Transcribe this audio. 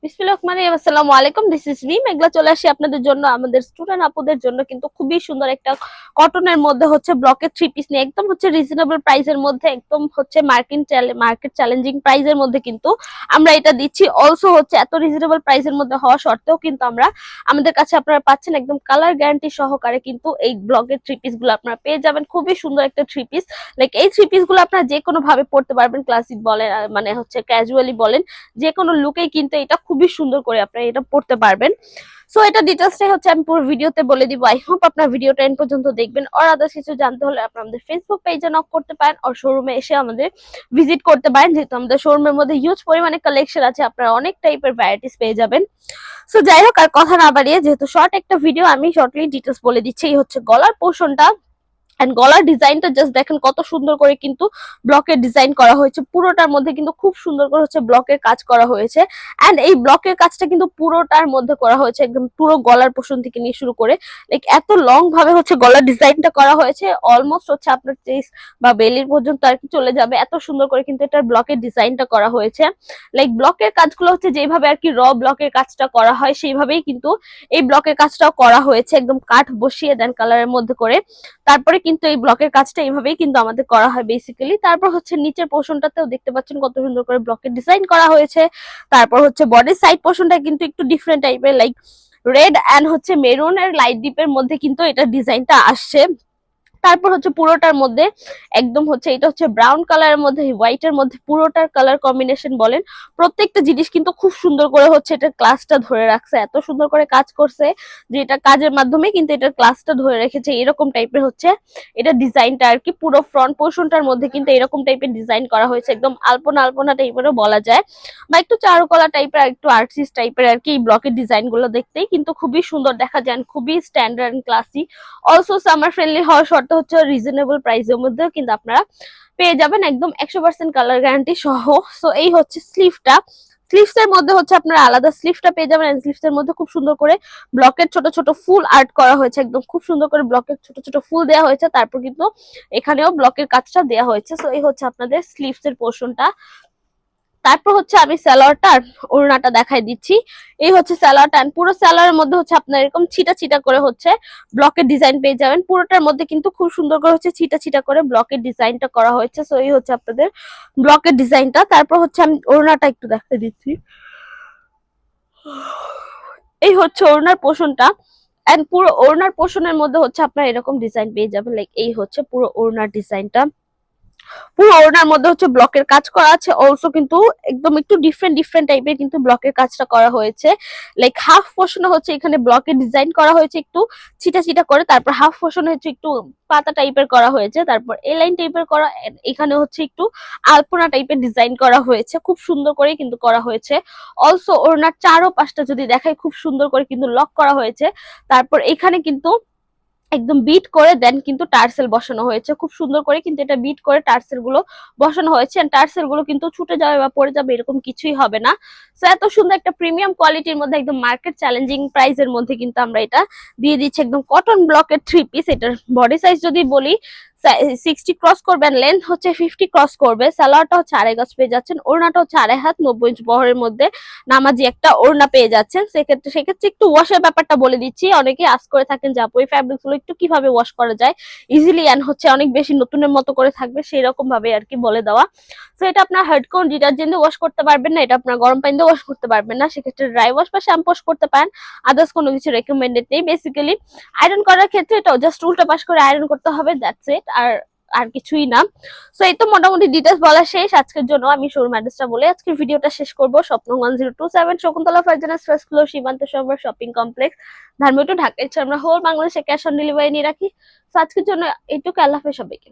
আসসালামু আলাইকুম, this is রিম। এগুলা চলে আসি আপনাদের জন্য, আমাদের স্টুডেন্ট আপুদের জন্য কিন্তু খুবই সুন্দর একটা কটনের মধ্যে হচ্ছে ব্লকের থ্রি পিস নিয়ে একদম হচ্ছে রিজনেবল প্রাইসের মধ্যে, একদম হচ্ছে মার্কেট চ্যালেঞ্জিং প্রাইসের মধ্যে কিন্তু আমরা এটা দিচ্ছি। অলসো হচ্ছে এত রিজনেবল প্রাইসের মধ্যে হওয়া সত্ত্বেও কিন্তু আমরা আমাদের কাছে আপনারা পাচ্ছেন একদম কালার গ্যারান্টি সহকারে কিন্তু এই ব্লকের থ্রি পিস গুলো আপনারা পেয়ে যাবেন। খুবই সুন্দর একটা থ্রি পিস, লাইক এই থ্রি পিস গুলো আপনারা যে কোনো ভাবে পড়তে পারবেন, ক্লাসিক বলেন মানে হচ্ছে ক্যাজুয়ালি বলেন, যে কোনো লুকেই কিন্তু এটা খুবই সুন্দর করে আপনারা এটা পড়তে পারবেন। সো এটা ডিটেলসটাই হচ্ছে আমি পুরো ভিডিওতে বলে দিব। আই হোপ আপনার ভিডিওটা এন্ড পর্যন্ত দেখবেন। আর আদার্স কিছু জানতে হলে আপনারা আমাদের ফেসবুক পেজে নক করতে পারেন আর শোরুমে এসে আমাদের ভিজিট করতে পারেন, যেহেতু আমাদের শোরুমের মধ্যে হিউজ পরিমাণে কালেকশন আছে, আপনারা অনেক টাইপের ভ্যারাইটিস পেয়ে যাবেন। সো যাই হোক, আর কথা না বাড়িয়ে যেহেতু শর্ট একটা ভিডিও, আমি শর্টলি ডিটেলস বলে দিচ্ছি। এই হচ্ছে গলার পোর্শনটা, এন্ড গলার ডিজাইনটা জাস্ট দেখেন কত সুন্দর করে কিন্তু ব্লকের ডিজাইন করা হয়েছে। পুরোটার মধ্যে কিন্তু খুব সুন্দর করে হচ্ছে ব্লকের কাজ করা হয়েছে। এন্ড এই ব্লকের কাজটা কিন্তু পুরোটার মধ্যে করা হয়েছে, একদম পুরো গলার পোর্শন থেকে নিয়ে শুরু করে লাইক এত লং ভাবে হচ্ছে গলার ডিজাইনটা করা হয়েছে, অলমোস্ট হচ্ছে আপনার চেস্ট বা বেলির পর্যন্ত আর কি চলে যাবে। এত সুন্দর করে কিন্তু এটার ব্লকের ডিজাইনটা করা হয়েছে। লাইক ব্লকের কাজগুলো হচ্ছে যেভাবে আর কি ব্লকের কাজটা করা হয় সেইভাবেই কিন্তু এই ব্লকের কাজটাও করা হয়েছে, একদম কাঠ বসিয়ে দেন কালারের মধ্যে করে। তারপরে কিন্তু এই ব্লকের কাজটা এইভাবেই কিন্তু আমাদের করা হয় বেসিক্যালি। তারপর হচ্ছে নিচের পোর্শনটাতেও দেখতে পাচ্ছেন কত সুন্দর করে ব্লকের ডিজাইন করা হয়েছে। তারপর হচ্ছে বডির সাইড পোর্শনটা কিন্তু একটু ডিফারেন্ট টাইপের, লাইক রেড এন্ড হচ্ছে মেরুন এর লাইট ডিপের মধ্যে কিন্তু এটা ডিজাইনটা আসছে। তারপর হচ্ছে পুরোটার মধ্যে একদম হচ্ছে এটা হচ্ছে ব্রাউন কালারের মধ্যে হোয়াইট এর মধ্যে পুরোটার কালার কম্বিনেশন বলেন, প্রত্যেকটা জিনিস কিন্তু খুব সুন্দর করে হচ্ছে এটা ক্লাসটা ধরে রাখছে, এত সুন্দর করে কাজ করছে যে এটা কাজের মাধ্যমে কিন্তু এটা ক্লাসটা ধরে রেখেছে। এরকম টাইপের হচ্ছে এটা ডিজাইনটা আর কি, পুরো ফ্রন্ট পোর্শনটার মধ্যে কিন্তু এরকম টাইপের ডিজাইন করা হয়েছে, একদম আলপনা আলপনা টাইপেরও বলা যায়, বা একটু চারুকলা টাইপের, একটু আর্টিস্ট টাইপের আর কি। ব্লকের ডিজাইন গুলো দেখতেই কিন্তু খুবই সুন্দর দেখা যায়, খুবই standard classy. Also summer friendly হওয়ার শর্ত হচ্ছে রিজনেবল প্রাইসের মধ্যেও কিন্তু আপনারা পেয়ে যাবেন একদম 100% কালার গ্যারান্টি সহ। সো এই হচ্ছে স্লিভটা, স্লিভস এর মধ্যে হচ্ছে আপনারা আলাদা স্লিভটা পেয়ে যাবেন। স্লিভস এর মধ্যে খুব সুন্দর করে ব্লকের ছোট ছোট ফুল আর্ট করা হয়েছে, একদম খুব সুন্দর করে ব্লকের ছোট ছোট ফুল দেওয়া হয়েছে। তারপর কিন্তু এখানেও ব্লকের কাজটা দেওয়া হয়েছে। সো এই হচ্ছে আপনাদের স্লিভস এর পোর্শনটা। তারপর হচ্ছে আমি সালোয়ারটা আর ওড়নাটা দেখাই দিচ্ছি। এই হচ্ছে সালোয়ারটা, পুরো সালোয়ারের মধ্যে হচ্ছে আপনার এরকম ছিটা ছিটা করে হচ্ছে ব্লকের ডিজাইন পেয়ে যাবেন। পুরোটার মধ্যে কিন্তু খুব সুন্দর করে হচ্ছে ছিটা ছিটা করে ব্লকের ডিজাইনটা করা হয়েছে। সো এই হচ্ছে আপনাদের ব্লকের ডিজাইনটা। তারপর হচ্ছে আমি ওড়নাটা একটু দেখাই দিচ্ছি। এই হচ্ছে ওড়নার পোর্শনটা, এন্ড পুরো ওড়নার পোর্শনের মধ্যে হচ্ছে আপনার এরকম ডিজাইন পেয়ে যাবেন। লাইক এই হচ্ছে পুরো ওড়নার ডিজাইনটা, পুরো ওড়নার মধ্যে হচ্ছে ব্লকের কাজ করা আছে। অলসো কিন্তু একদম একটু ডিফারেন্ট ডিফারেন্ট টাইপের কিন্তু ব্লকের কাজটা করা হয়েছে। লাইক হাফ পোর্শনে হচ্ছে এখানে ব্লকের ডিজাইন করা হয়েছে একটু ছিটা ছিটা করে, তারপর হাফ পোর্শনে হচ্ছে একটু পাতা টাইপের করা হয়েছে, তারপর এ লাইন টাইপের করা, এখানে হচ্ছে একটু আলপনা টাইপের ডিজাইন করা হয়েছে, খুব সুন্দর করে কিন্তু করা হয়েছে। অলসো ওড়নার চারো পাশটা যদি দেখাই খুব সুন্দর করে কিন্তু লক করা হয়েছে। তারপর এখানে কিন্তু একদম বিট করে দেন কিন্তু টার্সেল বসানো হয়েছে, খুব সুন্দর করে কিন্তু এটা বিট করে টার্সেল গুলো বসানো হয়েছে। টার্সেল গুলো কিন্তু ছুটে যাবে বা পড়ে যাবে এরকম কিছুই হবে না। সো এত সুন্দর একটা প্রিমিয়াম কোয়ালিটির মধ্যে একদম মার্কেট চ্যালেঞ্জিং প্রাইসের মধ্যে কিন্তু আমরা এটা দিয়ে দিচ্ছি, একদম কটন ব্লকের থ্রি পিস। এটার বডি সাইজ যদি বলি 60 ক্রস করবে, লেন্থ হচ্ছে 50 ক্রস করবে। সালোয়ারটা হচ্ছে 2.5 গজ পেয়ে যাচ্ছেন, ওড়নাটা হচ্ছে 2.5 হাত 90 ইঞ্চ বহরের মধ্যে নামাজি একটা ওড়না পেয়ে যাচ্ছেন। সেক্ষেত্রে একটু ওয়াশের ব্যাপারটা বলে দিচ্ছি। অনেকে আস্ক করে থাকেন যে আপু এই ফ্যাব্রিক গুলো একটু কিভাবে ওয়াশ করা যায় ইজিলি, এন্ড হচ্ছে অনেক বেশি নতুনের মতো করে থাকবে সেই রকম ভাবে আর কি বলে দেওয়া। তো এটা আপনার হার্ড কোন ডিটারজেন্ট দিয়ে ওয়াশ করতে পারবেন না, এটা আপনার গরম পানি দিয়ে ওয়াশ করতে পারবেন না, সেক্ষেত্রে ড্রাই ওয়াশ বা শ্যাম্পু ওয়াশ করতে পারেন। আদার্স কোনো কিছু রেকমেন্ডেড নেই। বেসিক্যালি আয়রন করার ক্ষেত্রে এটা জাস্ট উল্টা পাশ করে আয়রন করতে হবে, দ্যাটস ইট, আর আর কিছুই না। সো এই তো মোটামুটি ডিটেলস বলা শেষ আজকের জন্য। আমি শোরুম অ্যাড্রেসটা বলে আজকের ভিডিওটা শেষ করবো। স্বপ্ন 1027 শকুন্তলা ফারজানাস ফার্স্ট ফ্লোর সীমান্ত শহর শপিং কমপ্লেক্স, ধানমন্ডি, ঢাকা। এছাড়া আমরা হোল বাংলাদেশে ক্যাশ অন ডেলিভারি নিয়ে রাখি। তো আজকের জন্য এইটুকু। আল্লাহ হাফেজ সবাইকে।